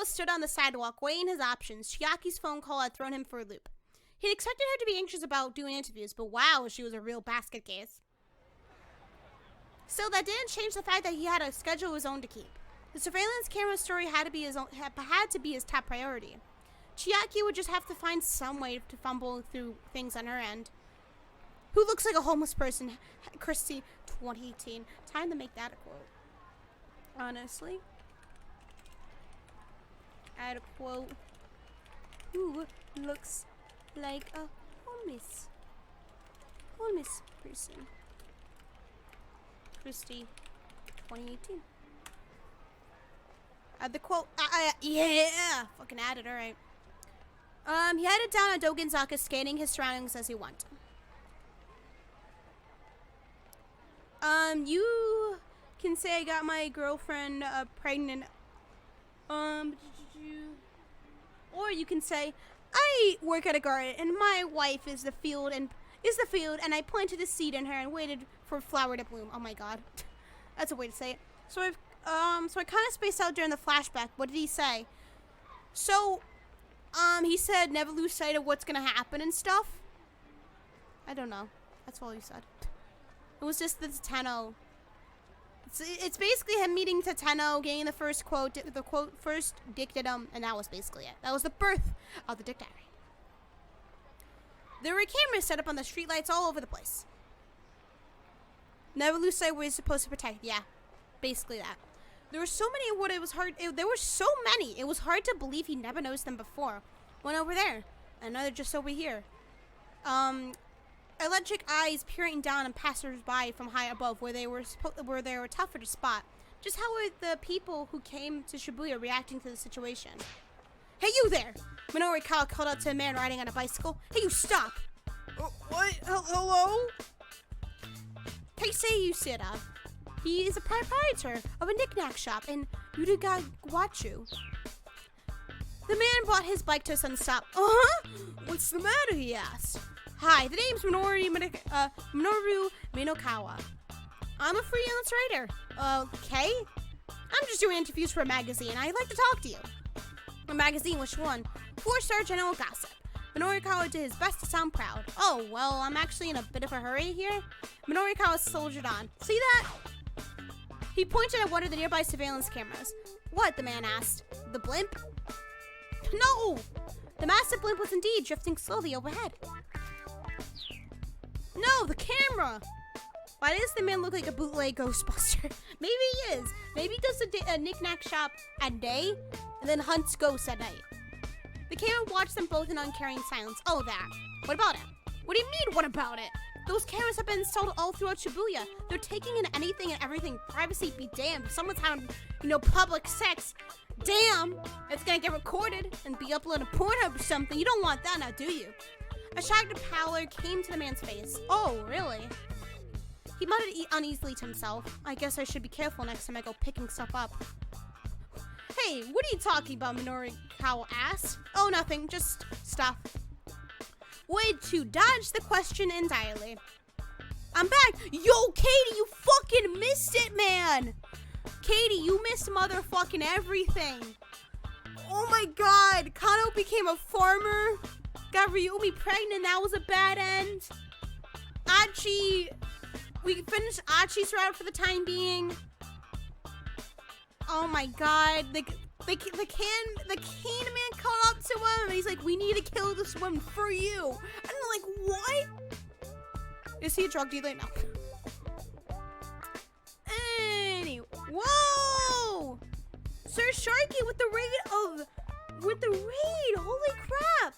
Minorikawa stood on the sidewalk, weighing his options. Chiaki's phone call had thrown him for a loop. He'd expected her to be anxious about doing interviews, but wow, she was a real basket case. Still, that didn't change the fact that he had a schedule of his own to keep. The surveillance camera story had to be his top priority. Chiaki would just have to find some way to fumble through things on her end. Who looks like a homeless person? Christy, 2018. Time to make that a quote. Honestly. Add a quote. Who looks like a homeless person? Christy, 2018. Add the quote. Yeah! Fucking add it, alright. He headed down a Dogenzaka, scanning his surroundings as he went. You can say I got my girlfriend pregnant. Or you can say I work at a garden and my wife is the field and I planted a seed in her and waited for a flower to bloom. Oh my god. That's a way to say it. So I kind of spaced out during the flashback. What did he say? So, he said never lose sight of what's gonna happen and stuff. I don't know. That's all he said. It was just the Tenno. It's basically him meeting Tateno, getting the first quote, first dick dictum, and that was basically it. That was the birth of the Dick Diary. There were cameras set up on the streetlights all over the place. Never lose sight of what you're supposed to protect. Yeah, basically that. There were so many. There were so many. It was hard to believe he never noticed them before. One over there, another just over here. Electric eyes peering down on passers-by from high above, where they were tougher to spot. Just how were the people who came to Shibuya reacting to the situation? Hey, you there! Minorikawa called out to a man riding on a bicycle. Hey, you stop! What? Hello? Keisei Yusida. He is a proprietor of a knick-knack shop in Minorikawa. The man brought his bike to a sudden stop. What's the matter? He asked. Hi, the name's Minoru Minorikawa. I'm a freelance writer. Okay? I'm just doing interviews for a magazine. I'd like to talk to you. A magazine? Which one? 4-star General Gossip. Minorikawa did his best to sound proud. Oh, well, I'm actually in a bit of a hurry here. Minorikawa soldiered on. See that? He pointed at one of the nearby surveillance cameras. What? The man asked. The blimp? No! The massive blimp was indeed drifting slowly overhead. No, the camera! Why does the man look like a bootleg Ghostbuster? Maybe he is. Maybe he does a knick-knack shop at day and then hunts ghosts at night. The camera watched them both in uncaring silence. Oh, that. What about it? What do you mean, what about it? Those cameras have been installed all throughout Shibuya. They're taking in anything and everything. Privacy be damned. If someone's having, public sex, damn, it's gonna get recorded and be uploaded to Pornhub or something. You don't want that now, do you? A shocked pallor came to the man's face. Oh, really? He muttered uneasily to himself. I guess I should be careful next time I go picking stuff up. Hey, what are you talking about, Minorikawa asked. Oh, nothing. Just stuff. Way to dodge the question entirely. I'm back. Yo, Katie, you fucking missed it, man. Katie, you missed motherfucking everything. Oh my god. Kano became a farmer. Got Ryumi pregnant. That was a bad end. Achi. We finished Achi's route for the time being. Oh my god. The cane man called up to him and he's like, we need to kill this woman for you. And I'm like, what? Is he a drug dealer? No. Anyway. Whoa! Sir Sharky with the raid. Holy crap.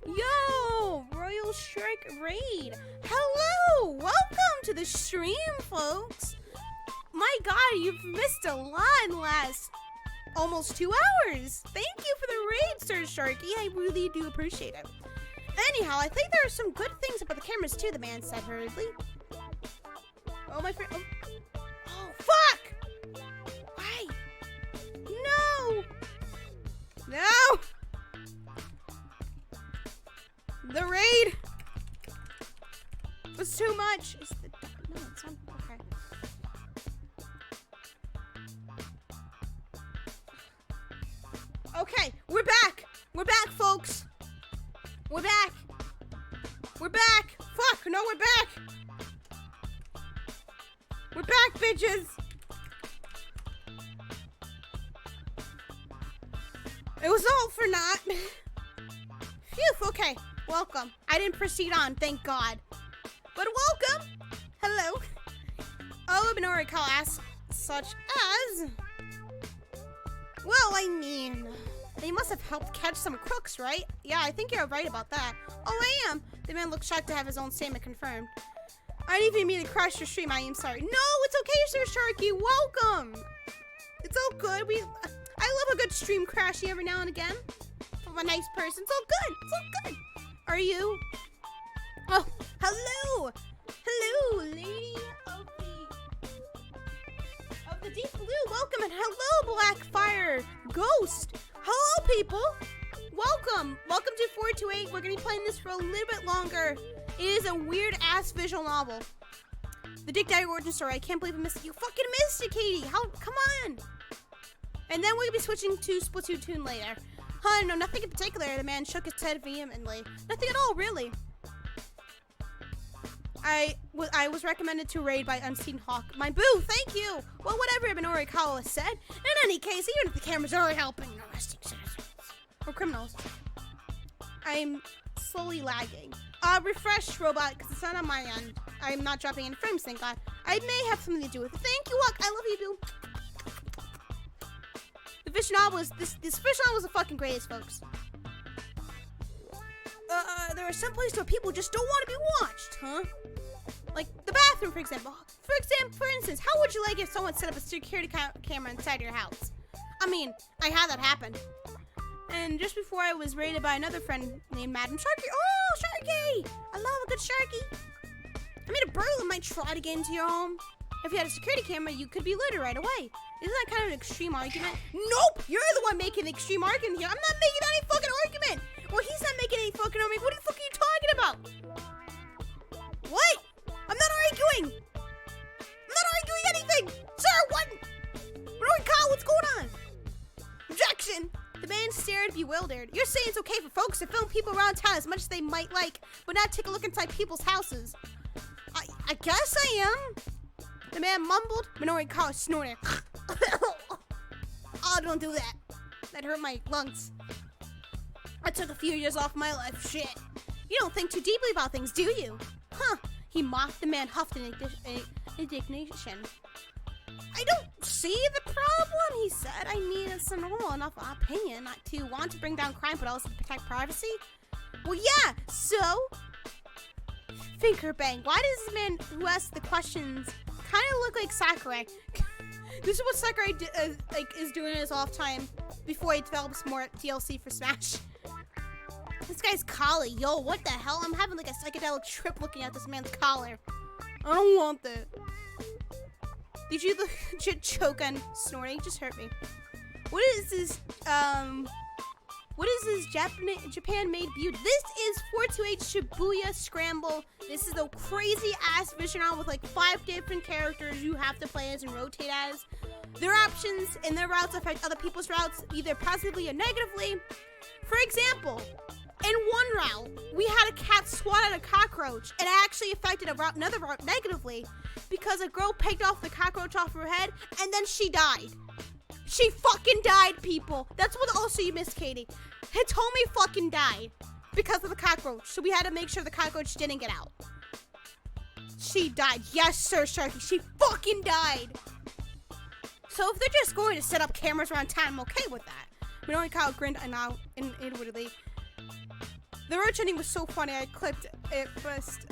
Yo, Royal Shark Raid. Hello, welcome to the stream, folks. My god, you've missed a lot in the last almost 2 hours. Thank you for the raid, Sir Sharky. I really do appreciate it. Anyhow, I think there are some good things about the cameras too, the man said hurriedly. Oh, my friend. Oh, fuck! Why? No! No! The raid was too much. No, it's not. Okay. Okay, we're back. We're back, folks. We're back. We're back. Fuck, no, we're back. We're back, bitches. It was all for naught. Phew, okay. Welcome. I didn't proceed on, thank God. But welcome. Hello. Oh, Minorikawa asks, such as... Well, I mean... They must have helped catch some crooks, right? Yeah, I think you're right about that. Oh, I am. The man looks shocked to have his own statement confirmed. I didn't even mean to crash your stream. I am sorry. No, it's okay, Sir Sharky. Welcome. It's all good. I love a good stream crashy every now and again. From a nice person. It's all good. It's all good. Are you? Oh, hello. Hello, lady of the deep blue. Welcome, and hello, Blackfire Ghost. Hello, people. Welcome. Welcome to 428. We're going to be playing this for a little bit longer. It is a weird-ass visual novel. The Dick Dagger origin story. I can't believe I missed it. You fucking missed it, Katie. How? Come on. And then we're going to be switching to Splatoon later. Huh, no, nothing in particular. The man shook his head vehemently. Nothing at all, really. I was recommended to raid by Unseen Hawk. My boo, thank you. Well, whatever Minorikawa said. In any case, even if the cameras are helping arresting citizens or criminals, I'm slowly lagging. Refresh, robot, because it's not on my end. I'm not dropping any frames, thank God. I may have something to do with it. Thank you, Luck. I love you, boo. The visual novel is this visual novel is the fucking greatest, folks. There are some places where people just don't want to be watched, huh? Like the bathroom, for example. For instance, how would you like if someone set up a security camera inside your house? I mean, I had that happen. And just before I was raided by another friend named Madam Sharky. Oh, Sharky! I love a good Sharky. I mean, a burglar might try to get into your home. If you had a security camera, you could be looted right away. Isn't that kind of an extreme argument? Nope! You're the one making the extreme argument here. I'm not making any fucking argument! Well, he's not making any fucking argument. What the fuck are you talking about? What? I'm not arguing! I'm not arguing anything! Sir, what? Minorikawa, what's going on? Objection! The man stared bewildered. You're saying it's okay for folks to film people around town as much as they might like, but not take a look inside people's houses. I guess I am. The man mumbled. Minorikawa snorted. Oh, don't do that. That hurt my lungs. I took a few years off my life. Shit. You don't think too deeply about things, do you? Huh. He mocked. The man huffed in indignation. I don't see the problem, he said. I mean, it's a normal enough opinion not to want to bring down crime, but also to protect privacy. Well, yeah, so... Finger bang. Why does this man who asked the questions kind of look like Sakurai? This is what Sakurai is doing in his off time before he develops more DLC for Smash. This guy's collar. Yo, what the hell? I'm having like a psychedelic trip looking at this man's collar. I don't want that. Did you legit choke on snorting? Just hurt me. What is this, Japan-made beauty? This is 428 Shibuya Scramble. This is a crazy-ass vision novel with like 5 different characters you have to play as and rotate as. Their options and their routes affect other people's routes, either positively or negatively. For example, in one route, we had a cat swat at a cockroach, and it actually affected another route negatively because a girl pegged off the cockroach off her head, and then she died. She fucking died, people. That's what also you missed, Katie. Hitomi fucking died because of the cockroach, so we had to make sure the cockroach didn't get out. She died. Yes, Sir Sharky. She fucking died. So if they're just going to set up cameras around town, I'm okay with that. Minorikawa grinned inwardly. The roach ending was so funny, I clipped it first,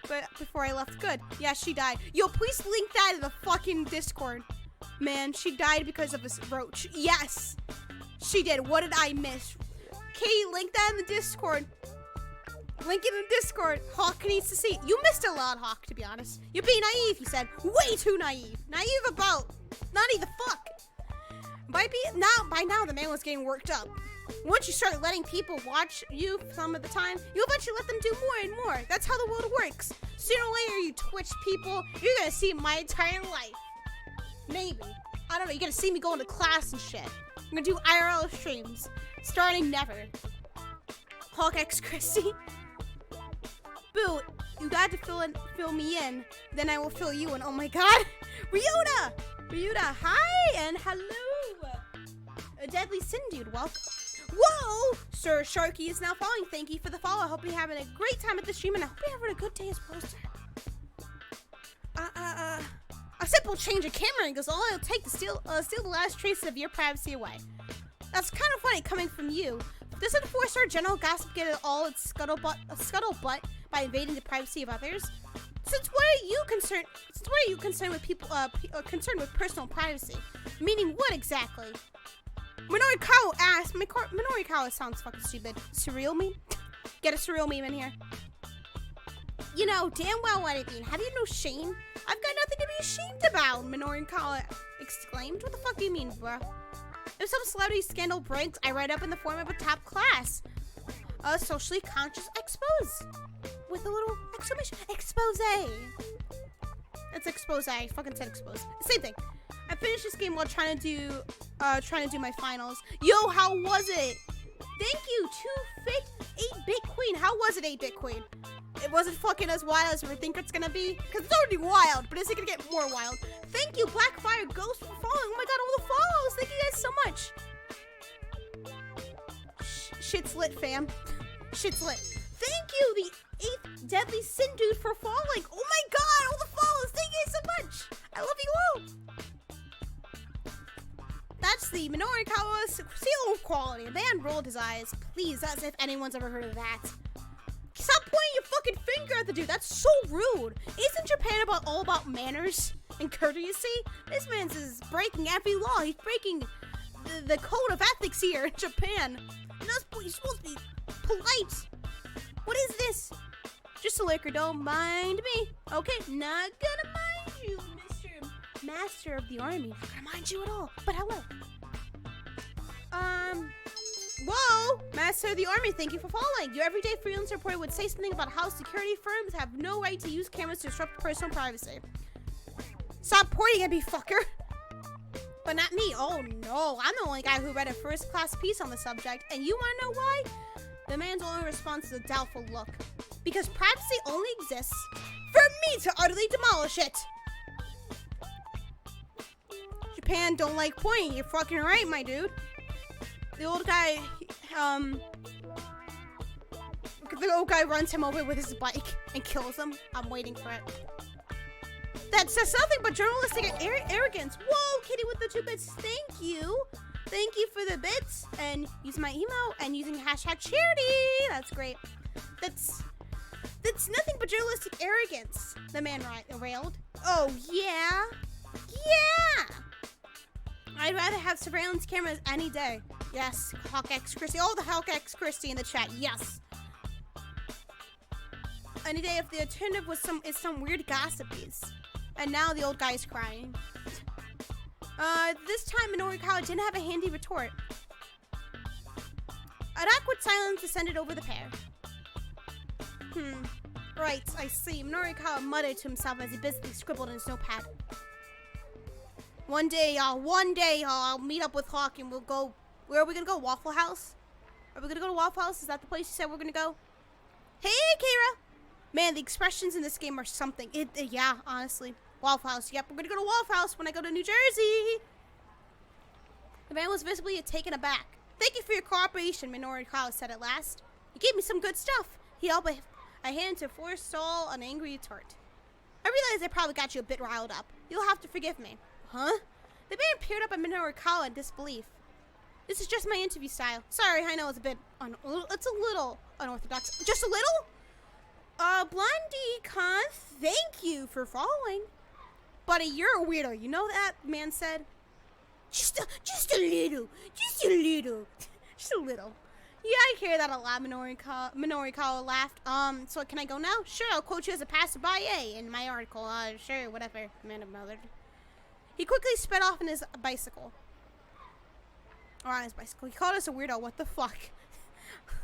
but before I left, good. Yeah, she died. Yo, please link that in the fucking Discord. Man, she died because of this roach. Yes, she did. What did I miss? Katie, link that in the Discord. Link it in the Discord. Hawk needs to see. You missed a lot, Hawk, to be honest. You're being naive, he said. Way too naive. Naive about naughty the fuck. By now, the man was getting worked up. Once you start letting people watch you some of the time, you eventually let them do more and more. That's how the world works. Sooner or later, you Twitch people, you're gonna see my entire life. Maybe. I don't know, you're gonna see me going to class and shit. I'm gonna do IRL streams, starting never. Hulk X Christie. Boo, you got to fill me in, then I will fill you in. Oh my god. Ryuta, hi and hello. A Deadly Sin Dude, welcome. Whoa! Sir Sharky is now following. Thank you for the follow. I hope you're having a great time at the stream, and I hope you're having a good day as well, sir. A simple change of camera angles, all it'll take to steal the last traces of your privacy away. That's kind of funny coming from you. Doesn't 4-star general gossip get all its scuttlebutt by invading the privacy of others? Since what are you concerned with people concerned with personal privacy? Meaning what exactly? Minorikawa asked. Minorikawa sounds fucking stupid. Surreal meme? Get a surreal meme in here. You know damn well what I mean. Have you no shame? I've got nothing to be ashamed about, Minorikawa exclaimed. What the fuck do you mean, bruh? If some celebrity scandal breaks, I write up in the form of a top class. A socially conscious expose. With a little exclamation. Expose. It's expose. I fucking said expose. Same thing. I finished this game while trying to do my finals. Yo, how was it? Thank you, 2fit 8-bit queen. How was it, 8-bit queen? It wasn't fucking as wild as we think it's gonna be, because it's already wild, but is it gonna get more wild? Thank you, Blackfire Ghost, for following. Oh my god, all the follows. Thank you guys so much. Shit's lit, fam. Shit's lit. Thank you, the 8th Deadly Sin Dude, for following. Oh my god, all the follows. Thank you guys so much. I love you all. That's the Minorikawa seal of quality. The man rolled his eyes. Please, as if anyone's ever heard of that. Stop pointing your fucking finger at the dude. That's so rude. Isn't Japan all about manners and courtesy? This man's is breaking every law. He's breaking the code of ethics here in Japan. You're supposed to be polite. What is this? Just a liquor. Don't mind me. Okay, not gonna mind you, Mr. Master of the Army. Not gonna mind you at all. But hello. Whoa! Master of the Army, thank you for following. Your everyday freelance reporter would say something about how security firms have no right to use cameras to disrupt personal privacy. Stop pointing at me, fucker! But not me. Oh no, I'm the only guy who read a first-class piece on the subject, and you wanna know why? The man's only response is a doubtful look. Because privacy only exists for me to utterly demolish it! Japan don't like pointing, you're fucking right, my dude. The old guy runs him over with his bike and kills him. I'm waiting for it. That says nothing but journalistic arrogance. Whoa, Kitty with the 2 bits. Thank you. Thank you for the bits and using my emo and using hashtag charity. That's great. That's nothing but journalistic arrogance. The man railed. Oh yeah, yeah. I'd rather have surveillance cameras any day. Yes, Hulk X Christie. Oh, the Hulk X Christie in the chat. Yes. Any day if the alternative was some weird gossip piece. And now the old guy is crying. This time Minorikawa didn't have a handy retort. An awkward silence descended over the pair. Right, I see. Minorikawa muttered to himself as he busily scribbled in his notepad. One day, I'll meet up with Hawk and we'll go. Where are we gonna go? Waffle House? Are we gonna go to Waffle House? Is that the place you said we're gonna go? Hey, Kira! Man, the expressions in this game are something. Yeah, honestly. Waffle House. Yep, we're gonna go to Waffle House when I go to New Jersey. The man was visibly taken aback. Thank you for your cooperation, Minorikawa said at last. You gave me some good stuff. He held a hand to forestall an angry retort. I realize I probably got you a bit riled up. You'll have to forgive me. Huh? The man peered up at Minorikawa in disbelief. This is just my interview style. Sorry, I know it's a bit it's a little unorthodox. Just a little? Blondie Con, thank you for following. Buddy, you're a weirdo. You know that? The man said. Just a little. Just a little. Just a little. Yeah, I hear that a lot, Minorikawa laughed. So can I go now? Sure, I'll quote you as a passerby in my article. Sure, whatever. Man of mother. He quickly sped off on his bicycle. Or on his bicycle. He called us a weirdo. What the fuck?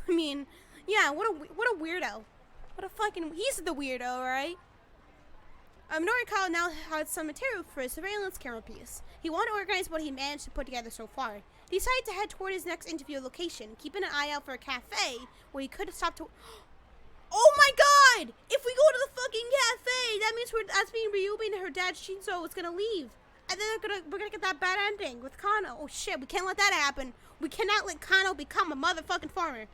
I mean, yeah, what a weirdo. What a fucking... He's the weirdo, right? Minorikawa now had some material for his surveillance camera piece. He wanted to organize what he managed to put together so far. He decided to head toward his next interview location, keeping an eye out for a cafe where he could stop to... Oh my god! If we go to the fucking cafe, that means that's mean Ryubi and her dad Shinzo is gonna leave. And then we're gonna get that bad ending with Kano. Oh shit, we can't let that happen. We cannot let Kano become a motherfucking farmer.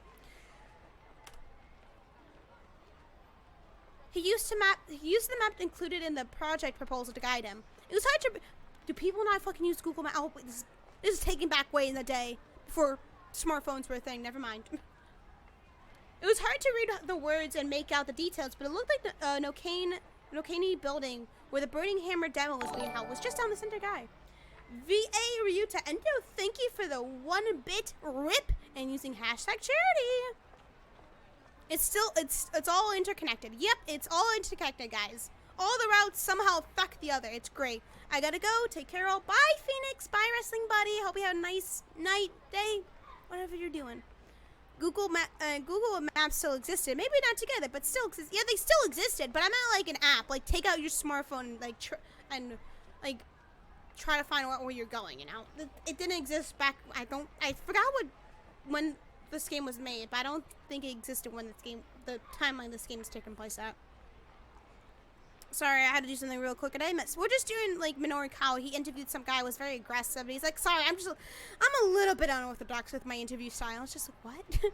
He used the map included in the project proposal to guide him. It was hard to... Do people not fucking use Google Maps? Oh, wait, this is taking back way in the day before smartphones were a thing. Never mind. It was hard to read the words and make out the details, but it looked like the Nokani building where the Burning Hammer demo was being held was just down the center guy. VA Ryuta Endo, thank you for the 1-bit rip and using hashtag charity. It's all interconnected. Yep, it's all interconnected, guys. All the routes somehow affect the other. It's great. I gotta go. Take care all. Bye, Phoenix. Bye, wrestling buddy. Hope you have a nice night, day, whatever you're doing. Google Maps still existed. Maybe not together, but still exist. Yeah, they still existed, but I meant like an app. Like, take out your smartphone and try to find out where you're going, you know? It didn't exist back... I forgot when this game was made, but I don't think it existed when the timeline this game is taking place at. Sorry, I had to do something real quick, and I missed. We're just doing, like, Minorikawa. He interviewed some guy who was very aggressive, and he's like, sorry, I'm a little bit unorthodox with my interview style. It's just like, what?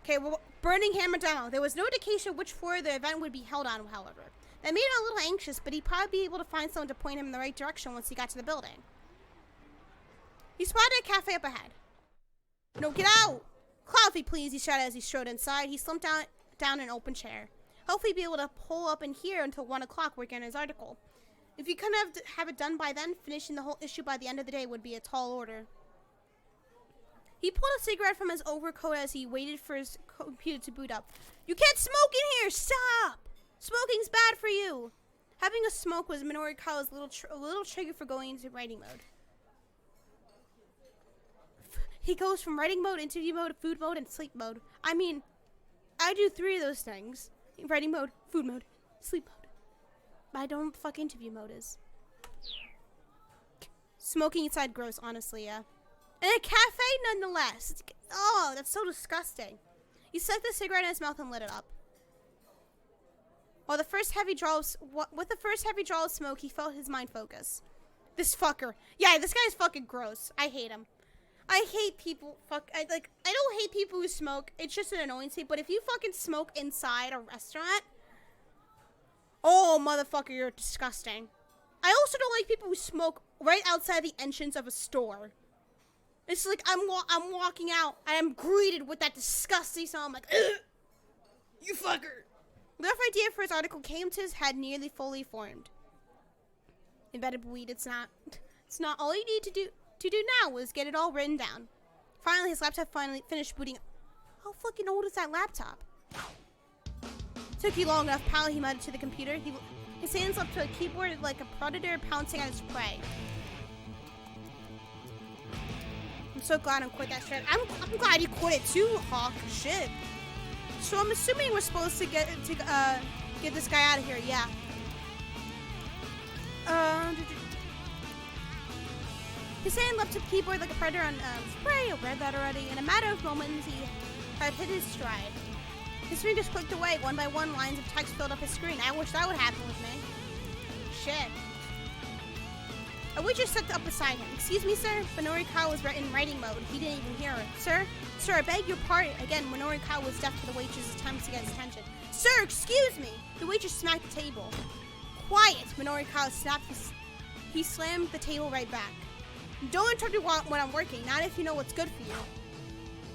Okay, well, Burning Hammer demo. There was no indication which floor the event would be held on, however. That made him a little anxious, but he'd probably be able to find someone to point him in the right direction once he got to the building. He spotted a cafe up ahead. No, get out! Coffee, please, he shouted as he strode inside. He slumped down an open chair. Hopefully be able to pull up in here until 1 o'clock working on his article. If he couldn't have it done by then, finishing the whole issue by the end of the day would be a tall order. He pulled a cigarette from his overcoat as he waited for his computer to boot up. You can't smoke in here! Stop! Smoking's bad for you! Having a smoke was Minorikawa's little trigger for going into writing mode. He goes from writing mode, interview mode, food mode, and sleep mode. I mean, I do 3 of those things. Writing mode, food mode, sleep mode. But I don't know what the fuck interview mode is. Smoking inside gross, honestly, yeah. And a cafe nonetheless. Oh, that's so disgusting. He stuck the cigarette in his mouth and lit it up. With the first heavy draw of smoke, he felt his mind focus. This fucker. Yeah, this guy's fucking gross. I hate him. I hate people, I don't hate people who smoke. It's just an annoyance. But if you fucking smoke inside a restaurant, oh, motherfucker, you're disgusting. I also don't like people who smoke right outside the entrance of a store. It's like I'm walking out and I'm greeted with that disgusting smell. I'm like, ugh, you fucker. The rough idea for his article came to his head nearly fully formed. Embedded weed, it's not. All you need to do now was get it all written down. Finally, his laptop finished booting up. How fucking old is that laptop? Took you long enough, pal, he muttered to the computer. His hands up to a keyboard like a predator pouncing on his prey. I'm so glad I quit that shit. I'm glad you quit it too, Hawk. Shit. So I'm assuming we're supposed to get this guy out of here, yeah. His hand leapt to the keyboard like a predator on spray. I read that already. In a matter of moments, he had hit his stride. His fingers clicked away. One by one, lines of text filled up his screen. I wish that would happen with me. Shit. A waitress stepped up beside him. Excuse me, sir? Minorikawa was in writing mode. He didn't even hear her. Sir? Sir, I beg your pardon. Again, Minorikawa was deaf to the waitress's attempts to get his attention. Sir, excuse me! The waitress smacked the table. Quiet! Minorikawa snapped he slammed the table right back. Don't interrupt me when I'm working, not if you know what's good for you.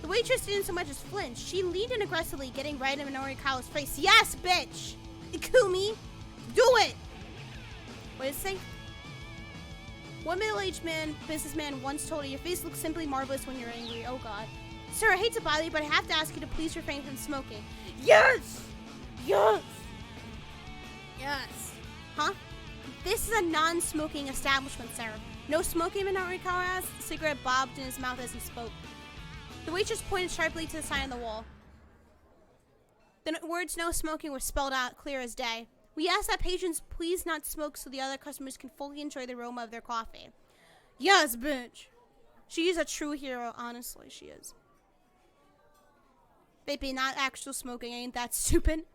The waitress didn't so much as flinch. She leaned in aggressively, getting right in Minorikawa's face. Yes, bitch! Ikumi! Do it! What did it say? One middle-aged businessman once told her, your face looks simply marvelous when you're angry. Oh, God. Sir, I hate to bother you, but I have to ask you to please refrain from smoking. Yes! Yes! Yes. Huh? This is a non-smoking establishment, sir. No smoking, Minorikawa asked. The cigarette bobbed in his mouth as he spoke. The waitress pointed sharply to the sign on the wall. The words no smoking were spelled out clear as day. We ask that patrons please not smoke so the other customers can fully enjoy the aroma of their coffee. Yes, bitch. She is a true hero, honestly, she is. Baby, not actual smoking, ain't that stupid?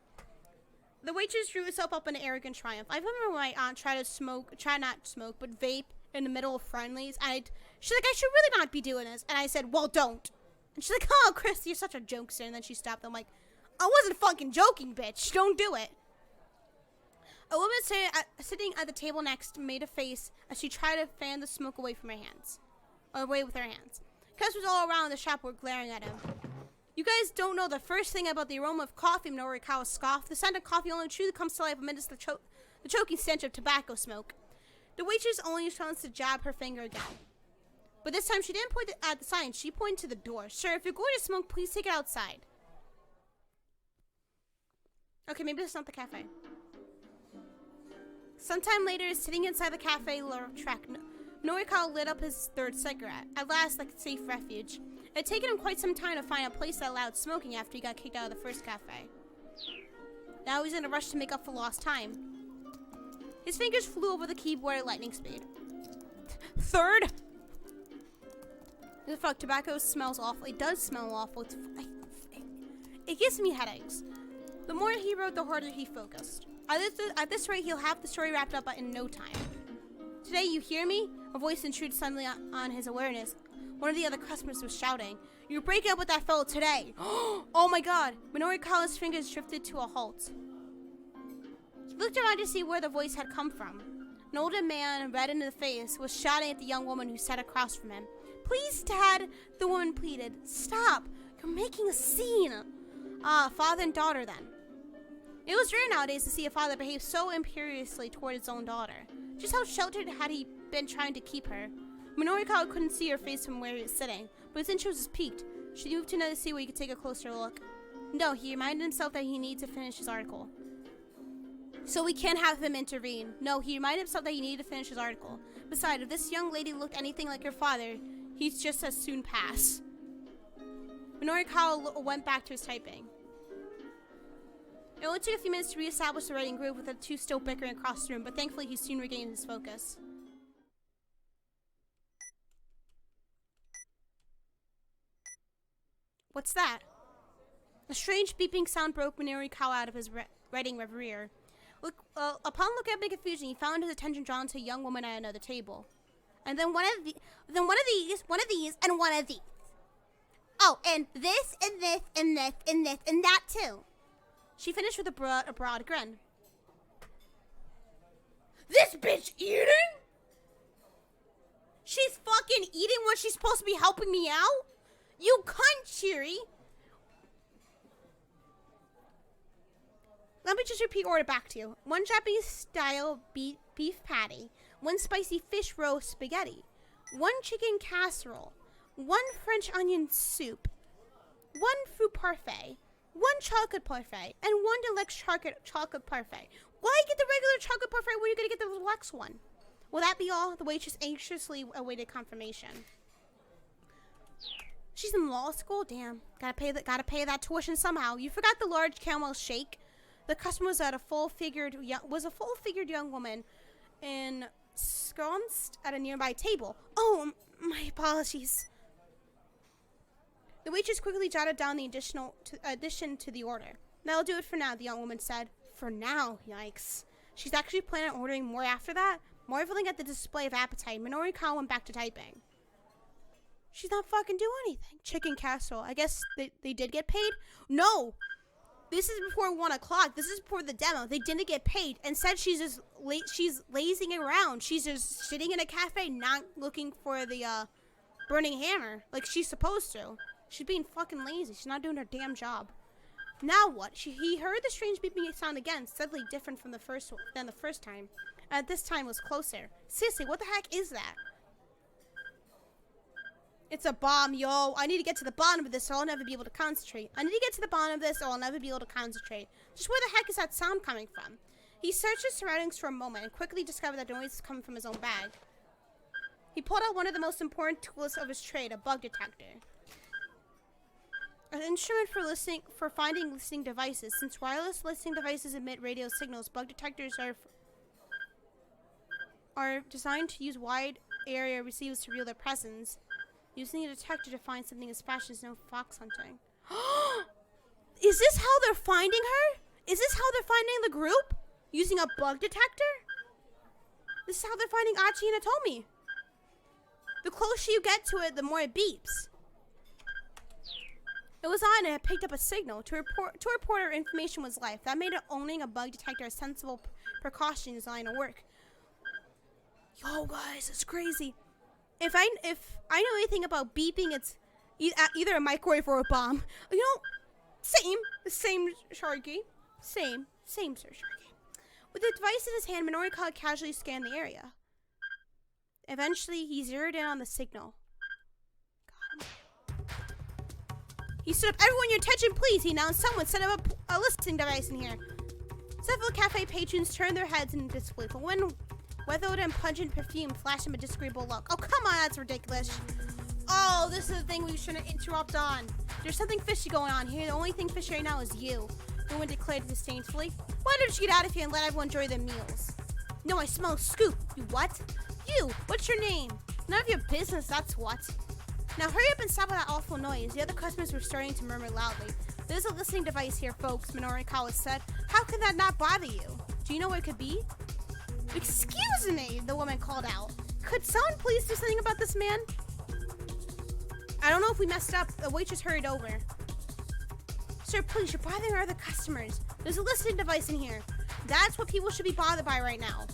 The waitress drew herself up in arrogant triumph. I remember when my aunt tried not to smoke, but vape in the middle of friendlies. She's like, I should really not be doing this. And I said, well, don't. And she's like, oh, Chris, you're such a jokester. And then she stopped. I'm like, I wasn't fucking joking, bitch. Don't do it. A woman sitting at the table next made a face as she tried to fan the smoke away from her hands. Away with her hands. Customers all around the shop were glaring at him. You guys don't know the first thing about the aroma of coffee, Minorikawa scoffed. The scent of coffee only truly comes to life amidst the choking stench of tobacco smoke. The waitress only chose to jab her finger again. But this time she didn't point at the sign, she pointed to the door. Sir, if you're going to smoke, please take it outside. Okay, maybe this is not the cafe. Sometime later, sitting inside the cafe track, Minorikawa lit up his third cigarette. At last, like a safe refuge. It had taken him quite some time to find a place that allowed smoking after he got kicked out of the first cafe. Now he's in a rush to make up for lost time. His fingers flew over the keyboard at lightning speed. Third? Fuck, tobacco smells awful. It does smell awful. It gives me headaches. The more he wrote, the harder he focused. At this rate, he'll have the story wrapped up in no time. Today, you hear me? A voice intruded suddenly on his awareness. One of the other customers was shouting, "You're breaking up with that fellow today!" Oh my god! Minorikawa's fingers drifted to a halt. He looked around to see where the voice had come from. An older man, red in the face, was shouting at the young woman who sat across from him. "Please, Dad," the woman pleaded. "Stop! You're making a scene!" Ah, father and daughter then. It was rare nowadays to see a father behave so imperiously toward his own daughter. Just how sheltered had he been trying to keep her? Minorikawa couldn't see her face from where he was sitting, but his interest was piqued. She moved to another seat where he could take a closer look. No, he reminded himself that he needed to finish his article. So we can't have him intervene. No, he reminded himself that he needed to finish his article. Besides, if this young lady looked anything like her father, he'd just as soon pass. Minorikawa went back to his typing. It only took a few minutes to reestablish the writing groove with the two still bickering across the room, but thankfully he soon regained his focus. What's that? A strange beeping sound broke Minorikawa out of his writing reverie. Upon looking up in confusion, he found his attention drawn to a young woman at another table. And then one of these, and one of these. Oh, and this, and this, and this, and this, and that too. She finished with a broad grin. This bitch eating? She's fucking eating when she's supposed to be helping me out? You cunt, Cheery. Let me just repeat order back to you. 1 Japanese-style beef patty. 1 spicy fish roast spaghetti. 1 chicken casserole. 1 French onion soup. 1 fruit parfait. 1 chocolate parfait. And 1 deluxe chocolate parfait. Why get the regular chocolate parfait when you're going to get the deluxe one? Will that be all? The waitress anxiously awaited confirmation. She's in law school? Damn. Gotta pay that tuition somehow. You forgot the large caramel shake? The customer was a full-figured young woman ensconced at a nearby table. Oh, my apologies. The waitress quickly jotted down the addition to the order. That'll do it for now, the young woman said. For now, yikes. She's actually planning on ordering more after that? Marveling at the display of appetite, Minorikawa went back to typing. She's not fucking doing anything. Chicken casserole. I guess they did get paid? No! This is before 1 o'clock. This is before the demo. They didn't get paid. Instead, she's just she's lazing around. She's just sitting in a cafe, not looking for the burning hammer like she's supposed to. She's being fucking lazy. She's not doing her damn job. Now what? He heard the strange beeping sound again, suddenly different from the first time. And this time was closer. Seriously, what the heck is that? It's a bomb, yo. I need to get to the bottom of this or I'll never be able to concentrate. Just where the heck is that sound coming from? He searched his surroundings for a moment and quickly discovered that the noise was coming from his own bag. He pulled out one of the most important tools of his trade, a bug detector. An instrument for finding listening devices. Since wireless listening devices emit radio signals, bug detectors are designed to use wide area receivers to reveal their presence. Using a detector to find something as fast as no fox hunting. Is this how they're finding her? Is this how they're finding the group? Using a bug detector? This is how they're finding Achi and Atomi. The closer you get to it, the more it beeps. It was on and it picked up a signal. To report her information was life. That made it owning a bug detector a sensible precaution designed to work. Yo, guys, it's crazy. If I know anything about beeping, it's either a microwave or a bomb. You know, same Sharky. Same Sir Sharky. With the device in his hand, Minorikawa casually scanned the area. Eventually, he zeroed in on the signal. Got him. He stood up. Everyone, your attention, please, he announced. Someone set up a listening device in here. Several cafe patrons turned their heads in disbelief. But when weathered and pungent perfume flashed him a disagreeable look. Oh, come on, that's ridiculous. Oh, this is the thing we shouldn't interrupt on. There's something fishy going on here. The only thing fishy right now is you. The woman declared disdainfully. Why don't you get out of here and let everyone enjoy their meals? No, I smell a scoop. You what? You, what's your name? None of your business, that's what. Now hurry up and stop with that awful noise. The other customers were starting to murmur loudly. There's a listening device here, folks, Minorikawa said. How can that not bother you? Do you know what it could be? Excuse me, the woman called out. Could someone please do something about this man? I don't know if we messed up. The waitress hurried over. Sir, please, you're bothering our other customers. There's a listening device in here. That's what people should be bothered by right now.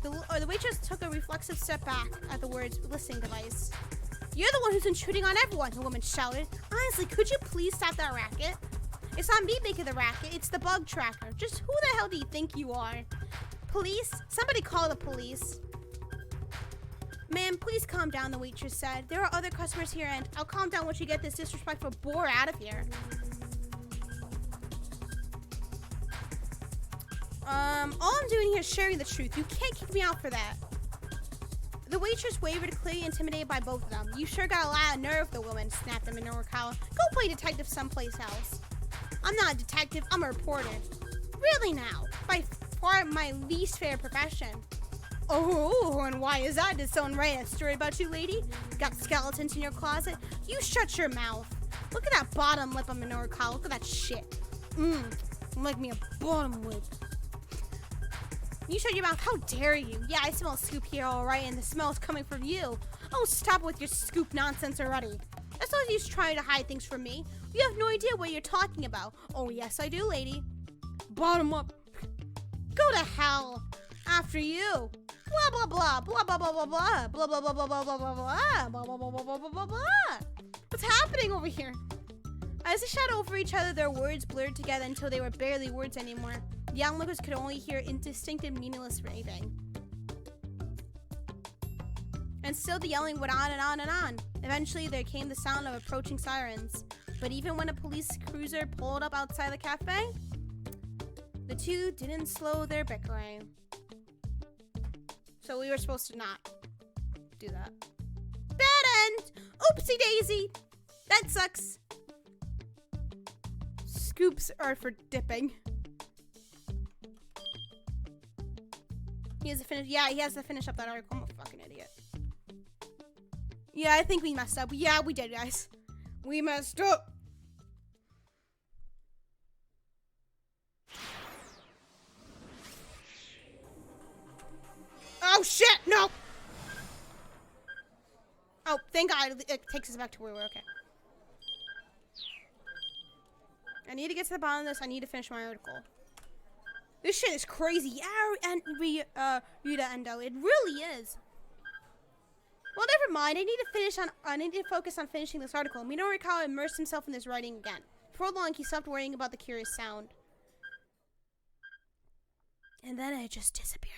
The waitress took a reflexive step back at the words listening device. You're the one who's intruding on everyone, the woman shouted. Honestly, could you please stop that racket? It's not me making the racket, it's the bug tracker. Just who the hell do you think you are? Police? Somebody call the police. Ma'am, please calm down, the waitress said. There are other customers here and I'll calm down once you get this disrespectful bore out of here. All I'm doing here is sharing the truth. You can't kick me out for that. The waitress wavered, clearly intimidated by both of them. You sure got a lot of nerve, the woman snapped at Minorikawa. Go play detective someplace else. I'm not a detective, I'm a reporter. Really now? By far my least favorite profession. Oh, and why is that? Did someone write a story about you, lady? Got skeletons in your closet? You shut your mouth. Look at that bottom lip of Minorikawa. Look at that shit. Like me a bottom lip. You shut your mouth. How dare you? Yeah, I smell a scoop here, all right, and the smell is coming from you. Oh, stop with your scoop nonsense already. That's not you trying to hide things from me. You have no idea what you're talking about. Oh, yes, I do, lady. Bottom up. Go to hell. After you. Blah, blah, blah. Blah, blah, blah, blah, blah. Blah, blah, blah, blah, blah, blah, blah, blah. Blah, blah, blah, blah, blah, blah, blah, blah. What's happening over here? As they shouted over each other, their words blurred together until they were barely words anymore. The onlookers could only hear indistinct and meaningless raving. And still the yelling went on and on and on. Eventually, there came the sound of approaching sirens. But even when a police cruiser pulled up outside the cafe, the two didn't slow their bickering. So we were supposed to not do that. Bad end! Oopsie daisy! That sucks. Scoops are for dipping. He has to finish. Yeah, he has to finish up that article. I'm a fucking idiot. Yeah, I think we messed up. Yeah, we did, guys. We messed up. Oh shit! No. Oh, thank God it takes us back to where we're okay. I need to get to the bottom of this. I need to finish my article. This shit is crazy. Yeah, and Rita Endo. It really is. Well, never mind. I need to focus on finishing this article. Minorikawa immersed himself in this writing again. For long, he stopped worrying about the curious sound. And then it just disappeared.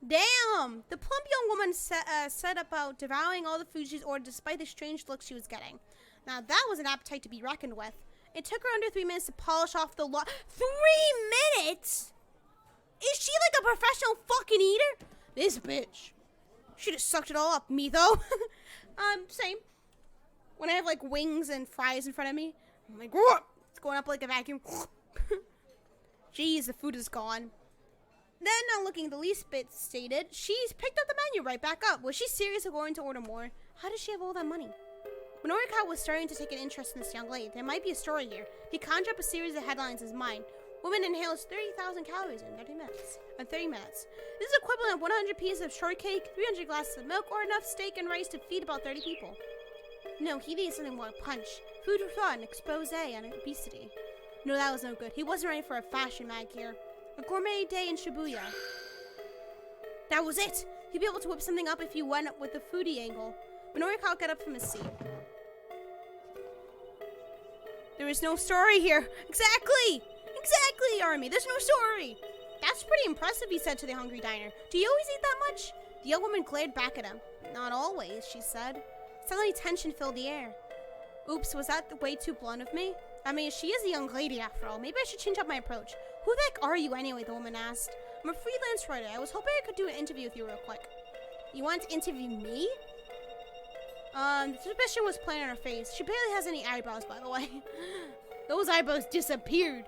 Damn! The plump young woman said about devouring all the food she's ordered despite the strange looks she was getting. Now that was an appetite to be reckoned with. It took her under 3 minutes to polish off the lot. 3 minutes?! Is she like a professional fucking eater? This bitch. She just sucked it all up. Me though. Same. When I have like wings and fries in front of me, I'm like, whoa! It's going up like a vacuum. Jeez, the food is gone. Then, not looking the least bit stated, she's picked up the menu right back up. Was she seriously going to order more? How does she have all that money? Minorikawa was starting to take an interest in this young lady. There might be a story here. He conjured up a series of headlines in his mind. Woman inhales 30,000 calories in 30 minutes. This is equivalent of 100 pieces of shortcake, 300 glasses of milk, or enough steak and rice to feed about 30 people. No, he needed something more punch. Food for thought, an expose on obesity. No, that was no good. He wasn't ready for a fashion mag here. A gourmet day in Shibuya. That was it. He'd be able to whip something up if he went up with the foodie angle. Minorikawa got up from his seat. There is no story here. Exactly, Army. There's no story. That's pretty impressive, he said to the hungry diner. Do you always eat that much? The young woman glared back at him. Not always, she said. Suddenly tension filled the air. Oops, was that way too blunt of me? I mean, she is a young lady after all. Maybe I should change up my approach. Who the heck are you anyway, the woman asked. I'm a freelance writer. I was hoping I could do an interview with you real quick. You want to interview me? The suspicion was plain on her face. She barely has any eyebrows, by the way. Those eyebrows disappeared.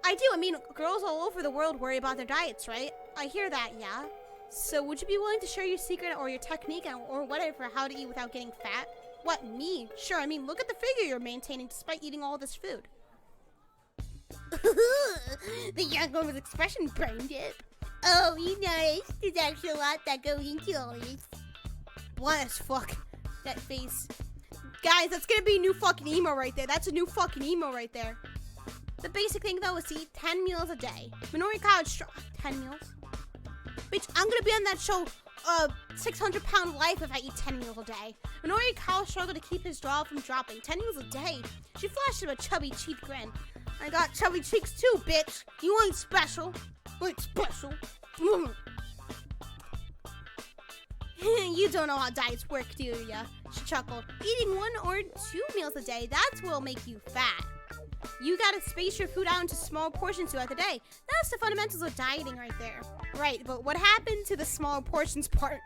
I do. I mean, girls all over the world worry about their diets, right? I hear that, yeah. So would you be willing to share your secret or your technique or whatever, how to eat without getting fat? What, me? Sure, I mean, look at the figure you're maintaining despite eating all this food. The young woman's expression burned it. Oh, you know, there's actually a lot that goes into all this. What as fuck? That face. Guys, that's gonna be a new fucking emo right there. That's a new fucking emo right there. The basic thing, though, is to eat 10 meals a day. Minorikawa 10 meals? Bitch, I'm gonna be on that show, 600-pound life if I eat 10 meals a day. Minorikawa struggled to keep his jaw from dropping. 10 meals a day? She flashed him a chubby cheek grin. I got chubby cheeks too, bitch. You ain't special. Ain't special. You don't know how diets work, do ya? She chuckled. Eating 1 or 2 meals a day, that's what'll make you fat. You gotta space your food out into small portions throughout the day. That's the fundamentals of dieting right there. Right, but what happened to the small portions part?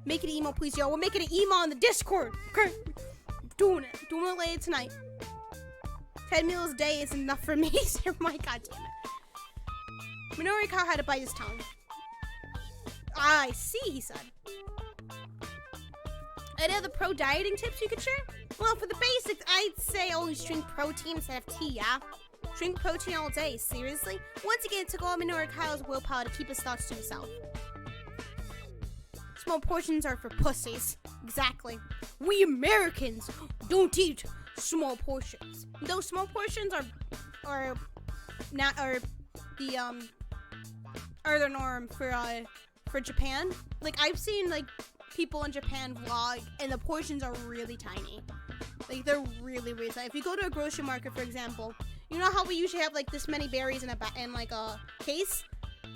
Make it emo, please, yo. We'll make it an emo on the Discord, okay? Doing it later tonight. 10 meals a day is enough for me. Oh my god damn it. Minorikawa had to bite his tongue. I see, he said. Any other pro dieting tips you could share? Well, for the basics, I'd say always drink protein instead of tea, yeah? Drink protein all day, seriously? Once again, it took all Minorikawa's willpower to keep his thoughts to himself. Small portions are for pussies. Exactly. We Americans don't eat small portions. Those small portions are the norm for Japan. Like, I've seen like people in Japan vlog and the portions are really tiny. Like, they're really really tiny. If you go to a grocery market, for example, you know how we usually have like this many berries in like a case?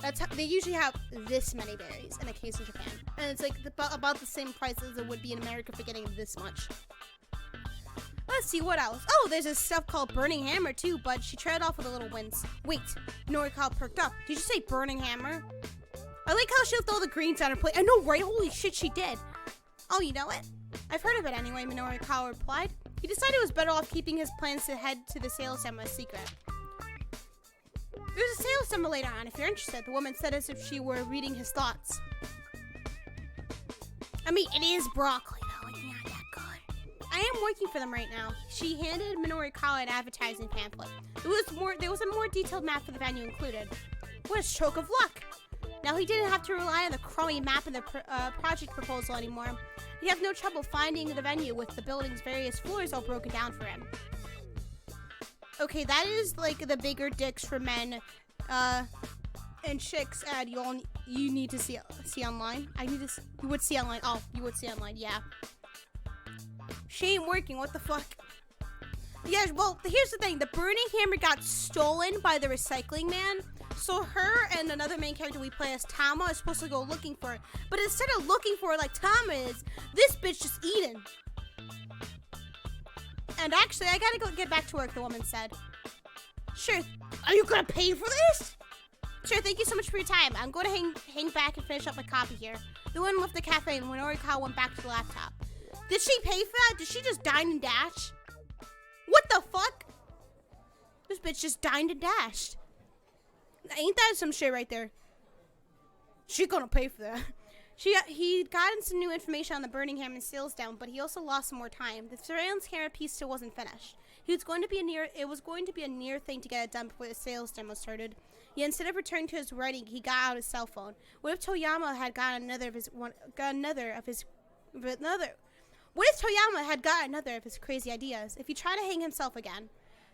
That's how they usually have this many berries in a case in Japan. And it's like about the same price as it would be in America for getting this much. Let's see, what else? Oh, there's this stuff called Burning Hammer too, but she trailed off with a little wince. Wait, Minorikawa perked up. Did you say Burning Hammer? I like how she left all the greens on her plate. I know, right? Holy shit, she did. Oh, you know it? I've heard of it anyway, Minorikawa replied. He decided it was better off keeping his plans to head to the sales center a secret. There's a sales center later on if you're interested, the woman said as if she were reading his thoughts. I mean, it is broccoli though, it's not that good. I am working for them right now. She handed Minorikawa an advertising pamphlet. There was a more detailed map for the venue included. What a stroke of luck! Now he didn't have to rely on the crummy map in the project proposal anymore. He'd have no trouble finding the venue with the building's various floors all broken down for him. Okay, that is like the bigger dicks for men and chicks ad you need to see online. You would see online. Oh, you would see online, yeah. She ain't working, what the fuck? Yeah, well, here's the thing. The Burning Hammer got stolen by the recycling man. So her and another main character we play as, Tama, is supposed to go looking for it. But instead of looking for it like Tama is, this bitch just eating. And actually, I gotta go get back to work, the woman said. Sure. Are you gonna pay for this? Sure, thank you so much for your time. I'm going to hang back and finish up my copy here. The woman left the cafe and Minorikawa went back to the laptop. Did she pay for that? Did she just dine and dash? What the fuck? This bitch just dined and dashed. Ain't that some shit right there? She gonna pay for that. He'd gotten some new information on the Birmingham and sales down, but he also lost some more time. The surveillance camera piece still wasn't finished. It was going to be a near thing to get it done before the sales demo started. Yet instead of returning to his writing, he got out his cell phone. What if Toyama had got another of his crazy ideas? If he tried to hang himself again?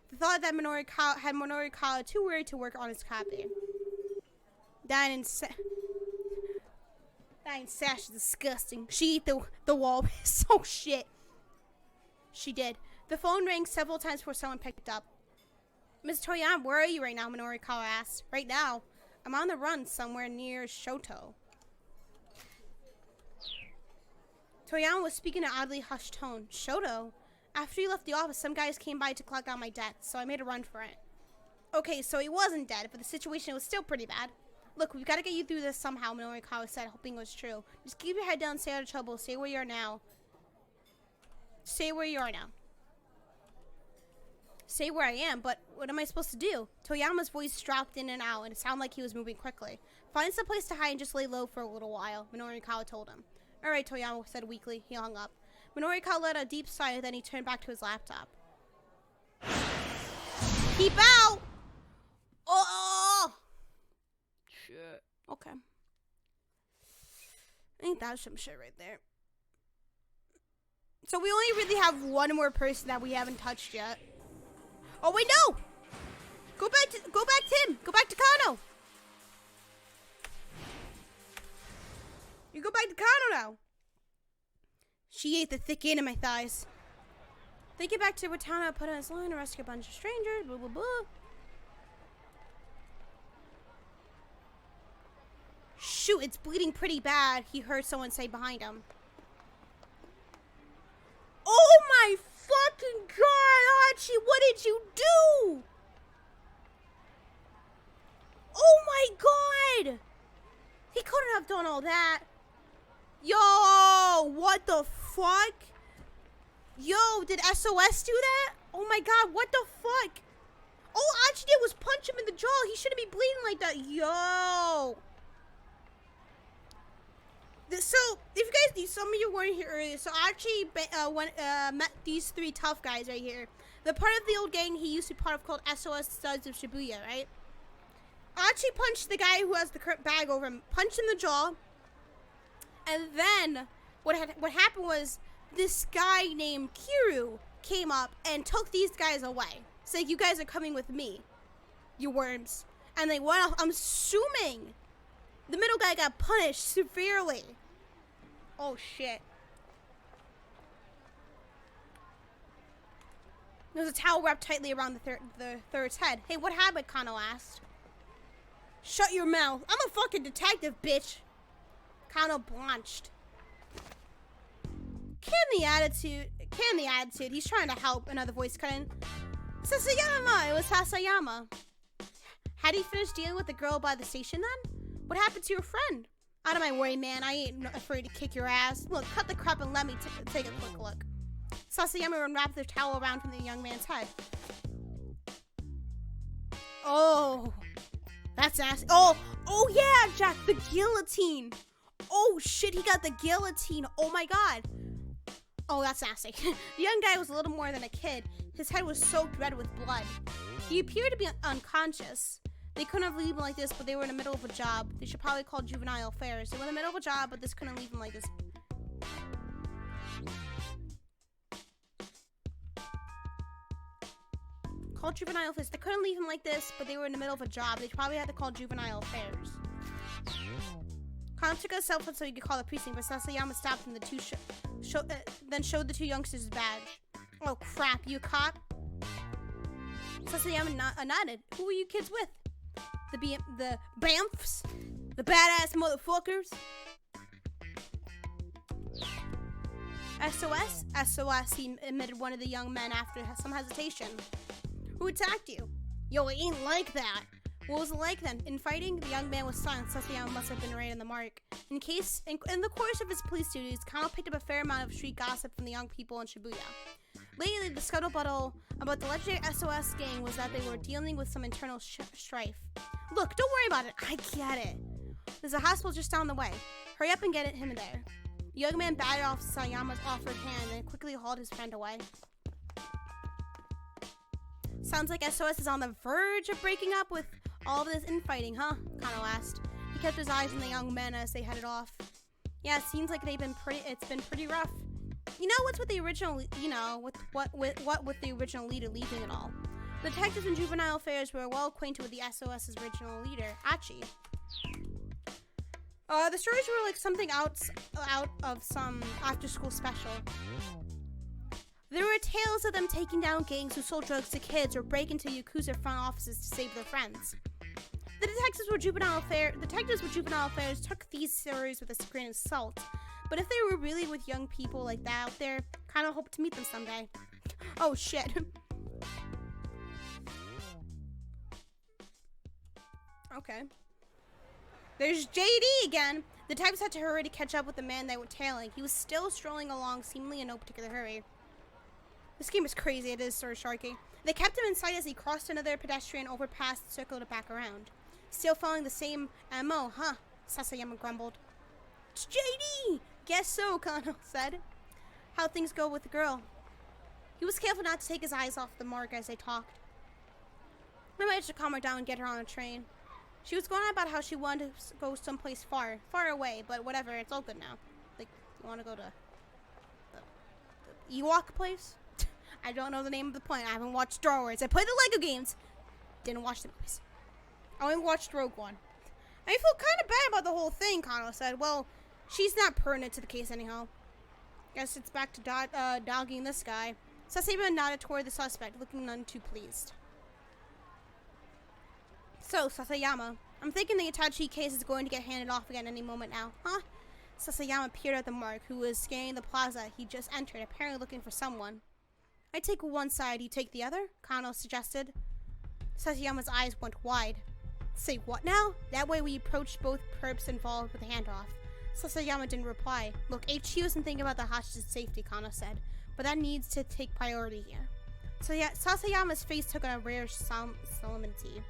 The thought that Minorikawa too worried to work on his copy. Dying sash is disgusting. She ate the wall. So shit. She did. The phone rang several times before someone picked up. Miss Toyama, where are you right now? Minorikawa asked. Right now, I'm on the run somewhere near Shoto. Toyama was speaking in an oddly hushed tone. Shoto? After you left the office, some guys came by to collect out my debt, so I made a run for it. Okay, so he wasn't dead, but the situation was still pretty bad. Look, we've got to get you through this somehow, Minorikawa said, hoping it was true. Just keep your head down, stay out of trouble, stay where you are now. Stay where you are now. Stay where I am, but what am I supposed to do? Toyama's voice dropped in and out, and it sounded like he was moving quickly. Find some place to hide and just lay low for a little while, Minorikawa told him. All right, Toyama said weakly. He hung up. Minorikawa let a deep sigh, and then he turned back to his laptop. Keep out! Oh! Shit. Okay. Ain't that some shit right there? So we only really have one more person that we haven't touched yet. Oh wait, no! Go back to him! Go back to Kano! You go back to Kano now! She ate the thick end of my thighs. They get back to Watana, put on his line, and rescue a bunch of strangers, blah blah blah. Shoot, it's bleeding pretty bad, he heard someone say behind him. Oh my fucking god, Hachi, what did you do? Oh my god! He couldn't have done all that. Yo, what the fuck? Yo, did SOS do that? Oh my god, what the fuck? All Hachi did was punch him in the jaw. He shouldn't be bleeding like that. Yo. So, if you guys, some of you weren't here earlier, so I actually met these three tough guys right here. The part of the old gang he used to be part of called SOS Studs of Shibuya, right? I actually punched the guy who has the bag over him, punched in the jaw, and then what happened was this guy named Kiru came up and took these guys away. Saying, you guys are coming with me, you worms. And they went off. I'm assuming the middle guy got punished severely. Oh, shit. There was a towel wrapped tightly around the third's head. Hey, what happened? Kano asked. Shut your mouth. I'm a fucking detective, bitch. Kano blanched. Can the attitude. He's trying to help. Another voice cut in. Sasayama. It was Sasayama. Had he finished dealing with the girl by the station then? What happened to your friend? Out of my way, man. I ain't afraid to kick your ass. Look, cut the crap and let me take a quick look. Sasayama unwrapped the towel around from the young man's head. Oh. That's nasty. Oh yeah, Jack, the guillotine. Oh shit, he got the guillotine. Oh my god. Oh, that's nasty. The young guy was a little more than a kid. His head was soaked red with blood. He appeared to be unconscious. They couldn't have leave him like this, but they were in the middle of a job. They should probably call juvenile affairs. They were in the middle of a job, but this couldn't leave him like this. Call juvenile affairs. They couldn't leave him like this, but they were in the middle of a job. They probably had to call juvenile affairs. Khan took a cell phone so he could call the precinct, but Sasayama stopped and then showed the two youngsters his badge. Oh crap, you a cop? Sasayama nodded. Who were you kids with? The Bamfs? The badass motherfuckers? SOS? SOS, he admitted one of the young men after some hesitation. Who attacked you? Yo, it ain't like that. What was it like then? In fighting, the young man was silent. Sasayama must have been right on the mark. In the course of his police duties, Kano picked up a fair amount of street gossip from the young people in Shibuya. Lately, the scuttlebutt about the legendary SOS gang was that they were dealing with some internal strife. Look, don't worry about it. I get it. There's a hospital just down the way. Hurry up and get him there. The young man batted off Sayama's offered hand and quickly hauled his friend away. Sounds like SOS is on the verge of breaking up with all of this infighting, huh? Kano asked. He kept his eyes on the young men as they headed off. Yeah, it seems like it's been pretty rough. You know what's with the original, with the original leader leaving it all. The detectives in juvenile affairs were well acquainted with the SOS's original leader, Achi. The stories were like something out of some after-school special. There were tales of them taking down gangs who sold drugs to kids or break into Yakuza front offices to save their friends. The detectives with juvenile affairs took these stories with a grain of salt, but if they were really with young people like that out there, kind of hoped to meet them someday. Oh shit. Okay. There's JD again. The detectives had to hurry to catch up with the man they were tailing. He was still strolling along, seemingly in no particular hurry. This game is crazy. It is sort of sharky. They kept him in sight as he crossed another pedestrian overpass and circled it back around. Still following the same MO, huh? Sasayama grumbled. It's JD! Guess so, Kano said. How'd things go with the girl? He was careful not to take his eyes off the mark as they talked. I managed to calm her down and get her on a train. She was going on about how she wanted to go someplace far away, but whatever, it's all good now. Like, you want to go to the Ewok place? I don't know the name of the planet. I haven't watched Star Wars. I played the Lego games. Didn't watch the movies. I only watched Rogue One. I feel kind of bad about the whole thing, Kano said. Well, she's not pertinent to the case anyhow. Guess it's back to dogging this guy. Saseba nodded toward the suspect, looking none too pleased. So, Sasayama, I'm thinking the Itachi case is going to get handed off again any moment now, huh? Sasayama peered at the mark, who was scanning the plaza he just entered, apparently looking for someone. I take one side, you take the other? Kano suggested. Sasayama's eyes went wide. Say what now? That way we approached both perps involved with a handoff. Sasayama didn't reply. Look, HQ isn't thinking about the hostage's safety, Kano said, but that needs to take priority here. So yeah, Sasayama's face took on a rare solemnity.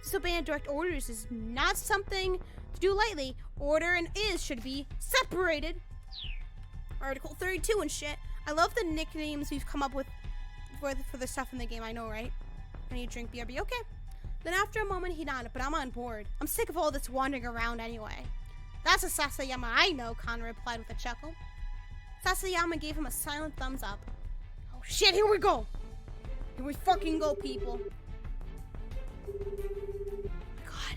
Disobeying direct orders is not something to do lightly. Order and is should be separated. Article 32 and shit. I love the nicknames we've come up with for the stuff in the game, I know, right? I need to drink BRB, okay. Then after a moment he nodded, but I'm on board. I'm sick of all this wandering around anyway. That's a Sasayama I know, Kano replied with a chuckle. Sasayama gave him a silent thumbs up. Oh shit, here we go. Here we fucking go, people. God.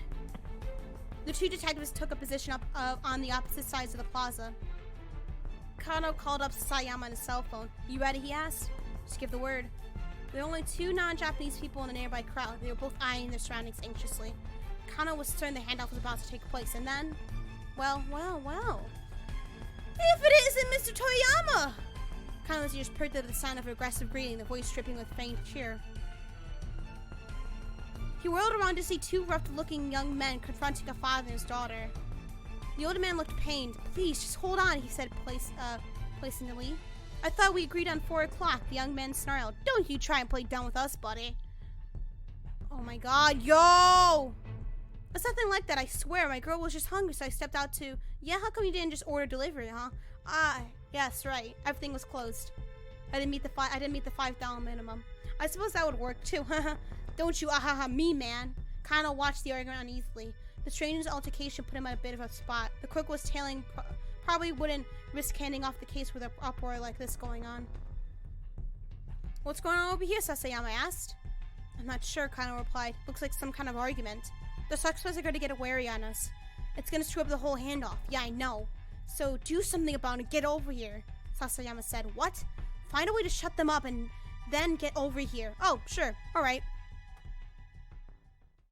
The two detectives took a position up on the opposite sides of the plaza. Kano called up Sasayama on his cell phone. You ready, he asked. Just give the word. There were only two non-Japanese people in the nearby crowd. They were both eyeing their surroundings anxiously. Kano was certain the handoff was about to take place, and then... Well. If it isn't Mr. Toyama! Kano's ears perked at the sound of aggressive greeting, the voice dripping with faint cheer. He whirled around to see two rough-looking young men confronting a father and his daughter. The older man looked pained. Please, just hold on, he said placingly. I thought we agreed on 4 o'clock, the young man snarled. Don't you try and play dumb with us, buddy. Oh my god, yo! It's nothing like that, I swear. My girl was just hungry, so I stepped out to... Yeah, how come you didn't just order delivery, huh? Yes, right. Everything was closed. I didn't meet the $5 minimum. I suppose that would work, too. Don't you me, man. Kano watched the argument uneasily. The stranger's altercation put him at a bit of a spot. The crook was tailing... Probably wouldn't risk handing off the case with an uproar like this going on. What's going on over here, Sasayama asked. I'm not sure, Kano replied. Looks like some kind of argument. The suspects are going to get wary on us. It's going to screw up the whole handoff. Yeah, I know. So do something about it. Get over here, Sasayama said. What? Find a way to shut them up and then get over here. Oh, sure. All right.